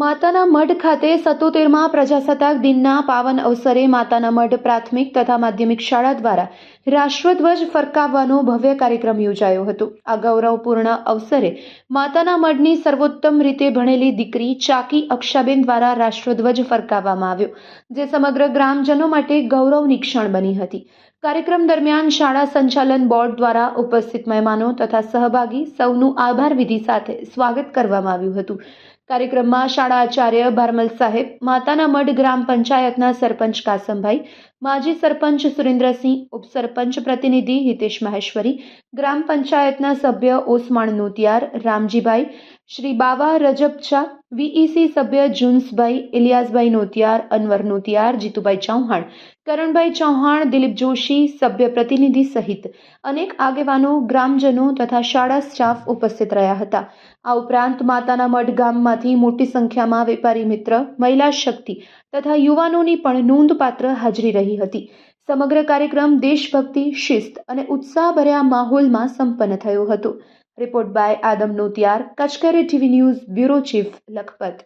માતાના મઢ ખાતે 77મા પ્રજાસત્તાક દિનના પાવન અવસરે માતાના મઢ પ્રાથમિક તથા માધ્યમિક શાળા દ્વારા રાષ્ટ્રધ્વજ ફરકાવવાનો ભવ્ય કાર્યક્રમ યોજાયો હતો। આ ગૌરવપૂર્ણ અવસરે માતાના મઢની સર્વોત્તમ રીતે ભણેલી દીકરી ચાકી અક્ષાબેન દ્વારા રાષ્ટ્રધ્વજ ફરકાવવામાં આવ્યો, જે સમગ્ર ગ્રામજનો માટે ગૌરવની ક્ષણ બની હતી। કાર્યક્રમ દરમિયાન શાળા સંચાલન બોર્ડ દ્વારા ઉપસ્થિત મહેમાનો તથા સહભાગી સૌનું આભાર વિધિ સાથે સ્વાગત કરવામાં આવ્યું હતું। કાર્યક્રમમાં શાળા આચાર્ય ભારમલ સાહેબ, માતાના મઢ ગ્રામ પંચાયતના સરપંચ કાસમભાઈ, માજી સરપંચ સુરેન્દ્રસિંહ, ઉપસરપંચ પ્રતિનિધિ હિતેશ મહેશ્વરી, ગ્રામ પંચાયતના સભ્ય ઓસમાણ નોતિયાર, રામજીભાઈ, શ્રી બાવા રજબચા, વીઈસી સભ્ય જુન્સભાઈ, ઇલિયાસભાઈ નોતિયાર, અનવર નોતિયાર, જીતુભાઈ ચૌહાણ, કરણભાઈ ચૌહાણ, દિલીપ જોશી, સભ્ય પ્રતિનિધિ સહિત અનેક આગેવાનો, ગ્રામજનો તથા શાળા સ્ટાફ ઉપસ્થિત રહ્યા હતા। આ ઉપરાંત માતાના મઢ ગામમાંથી મોટી સંખ્યામાં વેપારી મિત્ર, મહિલા શક્તિ તથા યુવાનોની પણ નોંધપાત્ર હાજરી રહી હતી। સમગ્ર કાર્યક્રમ દેશભક્તિ, શિસ્ત અને ઉત્સાહભર્યા માહોલમાં સંપન્ન થયો હતો। રિપોર્ટ બાય આદમ નોતિયાર, કચકેરી TV news, bureau chief, Lakhpat.